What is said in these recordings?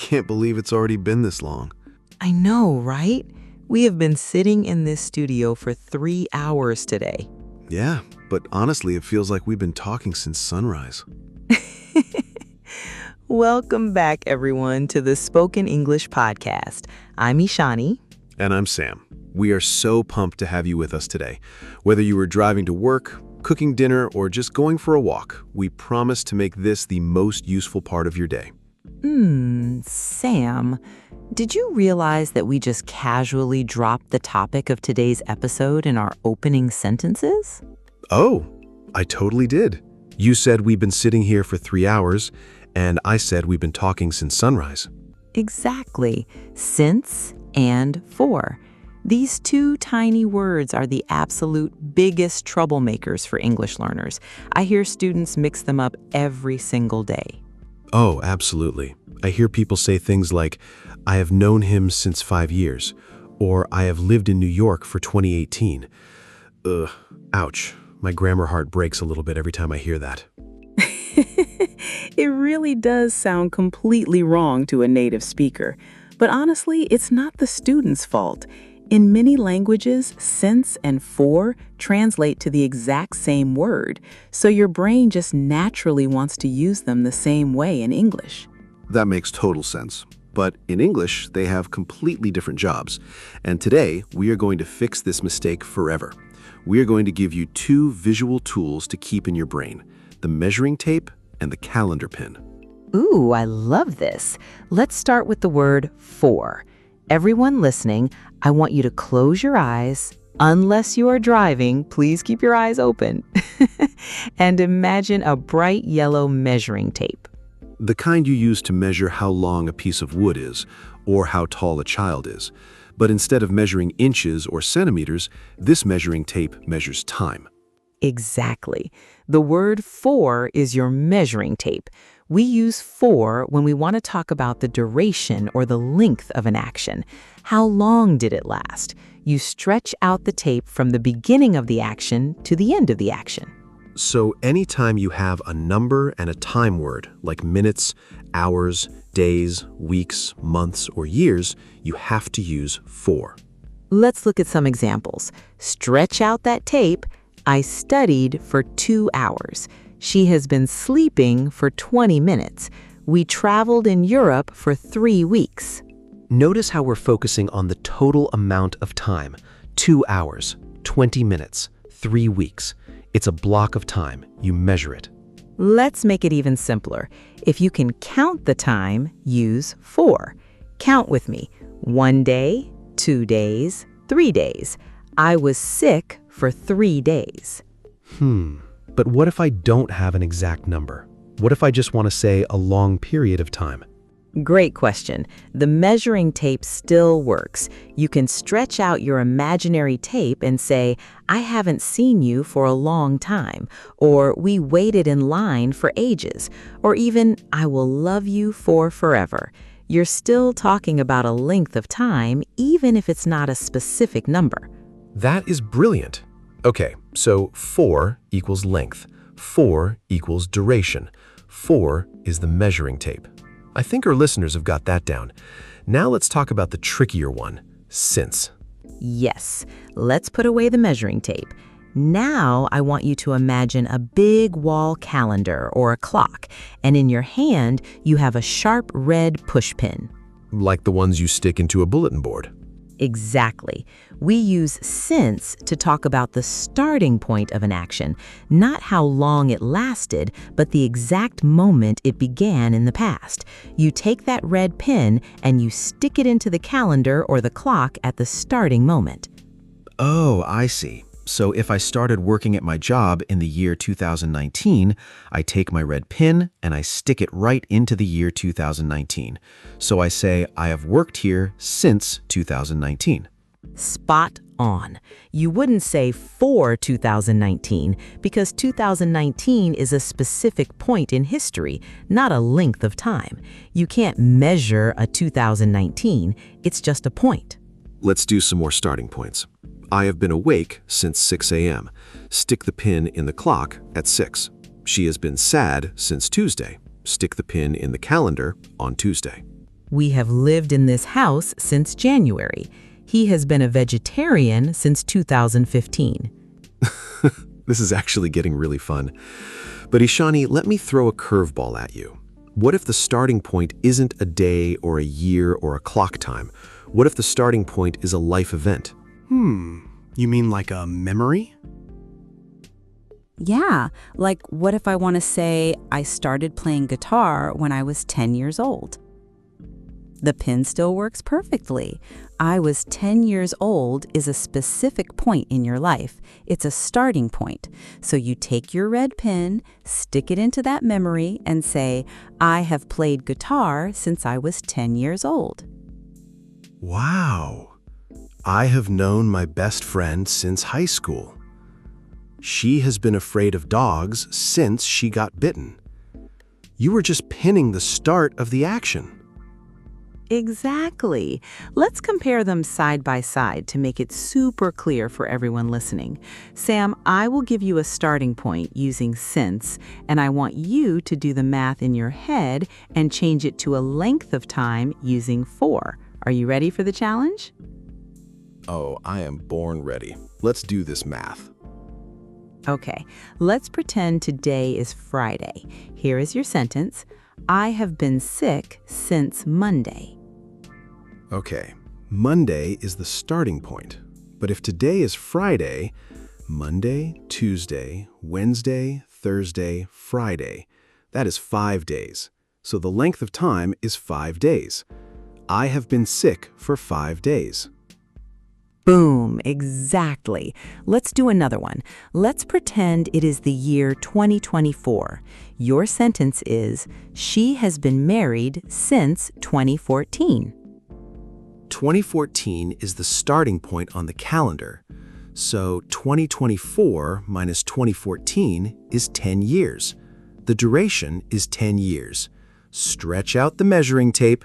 can't believe it's already been this long. I know, right? We have been sitting in this studio for 3 hours today. Yeah, but honestly, it feels like we've been talking since sunrise. Welcome back, everyone, to the Spoken English podcast. I'm Ishani. And I'm Sam. We are so pumped to have you with us today. Whether you were driving to work, cooking dinner, or just going for a walk, we promise to make this the most useful part of your day. Sam, did you realize that we just casually dropped the topic of today's episode in our opening sentences? Oh, I totally did. You said we've been sitting here for 3 hours, and I said we've been talking since sunrise. Exactly. Since and for. These two tiny words are the absolute biggest troublemakers for English learners. I hear students mix them up every single day. Oh, absolutely. I hear people say things like, I have known him since 5 years, or I have lived in New York for 2018. Ouch. My grammar heart breaks a little bit every time I hear that. It really does sound completely wrong to a native speaker. But honestly, it's not the student's fault. In many languages, since and for translate to the exact same word, so your brain just naturally wants to use them the same way in English. That makes total sense. But in English, they have completely different jobs. And today, we are going to fix this mistake forever. We are going to give you 2 visual tools to keep in your brain, the measuring tape and the calendar pin. Ooh, I love this. Let's start with the word for. Everyone listening, I want you to close your eyes. Unless you are driving, please keep your eyes open. And imagine a bright yellow measuring tape. The kind you use to measure how long a piece of wood is, or how tall a child is. But instead of measuring inches or centimeters, this measuring tape measures time. Exactly. The word for is your measuring tape. We use for when we want to talk about the duration or the length of an action. How long did it last? You stretch out the tape from the beginning of the action to the end of the action. So anytime you have a number and a time word, like minutes, hours, days, weeks, months, or years, you have to use for. Let's look at some examples. Stretch out that tape. I studied for 2 hours. She has been sleeping for 20 minutes. We traveled in Europe for 3 weeks. Notice how we're focusing on the total amount of time. 2 hours, 20 minutes, 3 weeks. It's a block of time. You measure it. Let's make it even simpler. If you can count the time, use for. Count with me. 1 day, 2 days, 3 days. I was sick for 3 days. But what if I don't have an exact number? What if I just want to say a long period of time? Great question. The measuring tape still works. You can stretch out your imaginary tape and say, I haven't seen you for a long time, or we waited in line for ages, or even, I will love you for forever. You're still talking about a length of time, even if it's not a specific number. That is brilliant. Okay, so for equals length. For equals duration. For is the measuring tape. I think our listeners have got that down. Now let's talk about the trickier one, since. Yes, let's put away the measuring tape. Now I want you to imagine a big wall calendar or a clock, and in your hand you have a sharp red pushpin. Like the ones you stick into a bulletin board. Exactly. We use since to talk about the starting point of an action, not how long it lasted, but the exact moment it began in the past. You take that red pin and you stick it into the calendar or the clock at the starting moment. Oh, I see. So if I started working at my job in the year 2019, I take my red pin and I stick it right into the year 2019. So I say, I have worked here since 2019. Spot on. You wouldn't say for 2019 because 2019 is a specific point in history, not a length of time. You can't measure a 2019. It's just a point. Let's do some more starting points. I have been awake since 6 a.m. Stick the pin in the clock at 6. She has been sad since Tuesday. Stick the pin in the calendar on Tuesday. We have lived in this house since January. He has been a vegetarian since 2015. This is actually getting really fun. But Ishani, let me throw a curveball at you. What if the starting point isn't a day or a year or a clock time? What if the starting point is a life event? You mean like a memory? Yeah, like what if I want to say I started playing guitar when I was 10 years old? The pin still works perfectly. I was 10 years old is a specific point in your life. It's a starting point. So you take your red pin, stick it into that memory, and say, I have played guitar since I was 10 years old. Wow. I have known my best friend since high school. She has been afraid of dogs since she got bitten. You were just pinning the start of the action. Exactly. Let's compare them side by side to make it super clear for everyone listening. Sam, I will give you a starting point using since, and I want you to do the math in your head and change it to a length of time using for. Are you ready for the challenge? Oh, I am born ready. Let's do this math. Okay, let's pretend today is Friday. Here is your sentence. I have been sick since Monday. Okay, Monday is the starting point. But if today is Friday, Monday, Tuesday, Wednesday, Thursday, Friday, that is 5 days. So the length of time is 5 days. I have been sick for 5 days. Boom, exactly. Let's do another one. Let's pretend it is the year 2024. Your sentence is, she has been married since 2014. 2014 is the starting point on the calendar. So 2024 minus 2014 is 10 years. The duration is 10 years. Stretch out the measuring tape.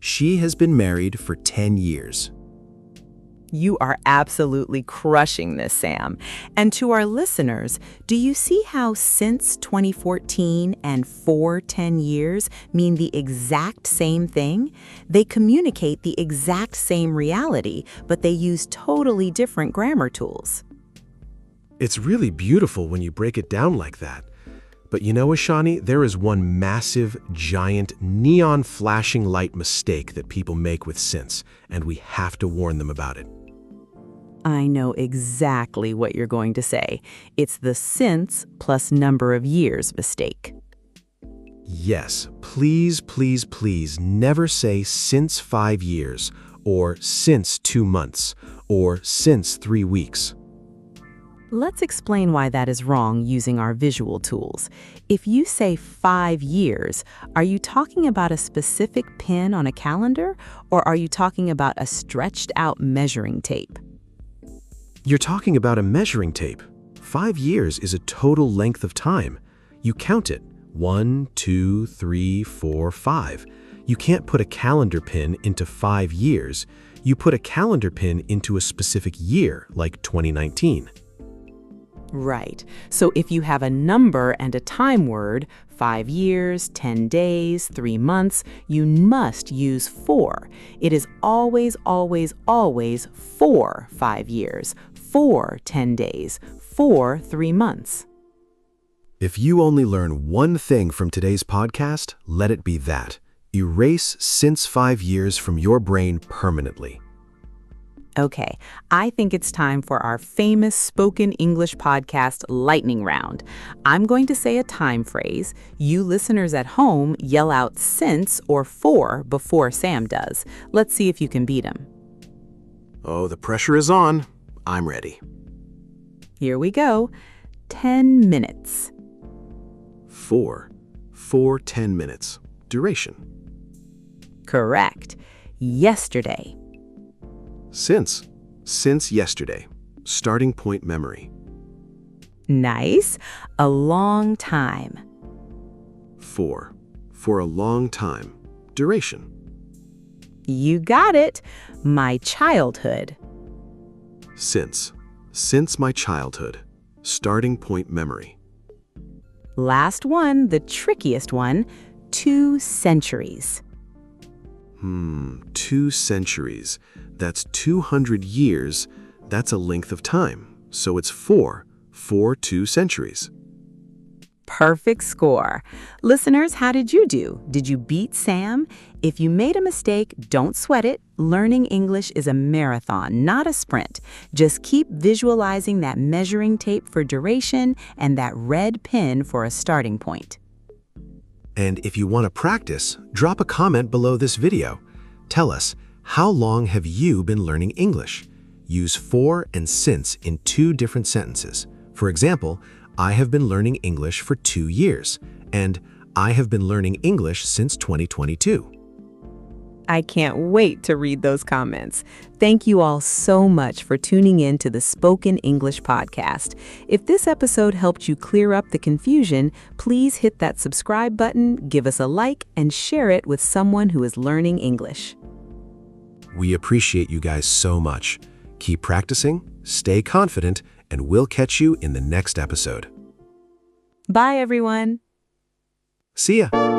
She has been married for 10 years. You are absolutely crushing this, Sam. And to our listeners, do you see how since 2014 and for 10 years mean the exact same thing? They communicate the exact same reality, but they use totally different grammar tools. It's really beautiful when you break it down like that. But you know, Ishani, there is one massive, giant, neon flashing light mistake that people make with since, and we have to warn them about it. I know exactly what you're going to say. It's the since plus number of years mistake. Yes, please, please, please never say since 5 years, or since 2 months, or since 3 weeks. Let's explain why that is wrong using our visual tools. If you say 5 years, are you talking about a specific pin on a calendar, or are you talking about a stretched out measuring tape? You're talking about a measuring tape. 5 years is a total length of time. You count it. 1, 2, 3, 4, 5. You can't put a calendar pin into 5 years. You put a calendar pin into a specific year, like 2019. Right. So if you have a number and a time word, 5 years, 10 days, 3 months, you must use for. It is always, always, always for 5 years, for 10 days, for 3 months. If you only learn one thing from today's podcast, let it be that. Erase since 5 years from your brain permanently. Okay, I think it's time for our famous Spoken English podcast lightning round. I'm going to say a time phrase. You listeners at home yell out since or for before Sam does. Let's see if you can beat him. Oh, the pressure is on. I'm ready. Here we go. 10 minutes. For 10 minutes. Duration. Correct. Yesterday. Since yesterday. Starting point memory. Nice. A long time. For a long time. Duration. You got it. My childhood. Since my childhood. Starting point memory. Last one, the trickiest one. 2 centuries. 2 centuries. That's 200 years. That's a length of time. So it's 4 2 centuries. Perfect score. Listeners, how did you do? Did you beat Sam? If you made a mistake, don't sweat it. Learning English is a marathon, not a sprint. Just keep visualizing that measuring tape for duration and that red pen for a starting point. And if you want to practice, drop a comment below this video. Tell us, how long have you been learning English? Use for and since in 2 different sentences. For example, I have been learning English for 2 years, and I have been learning English since 2022. I can't wait to read those comments. Thank you all so much for tuning in to the Spoken English podcast. If this episode helped you clear up the confusion, please hit that subscribe button, give us a like, and share it with someone who is learning English. We appreciate you guys so much. Keep practicing, stay confident, and we'll catch you in the next episode. Bye, everyone. See ya!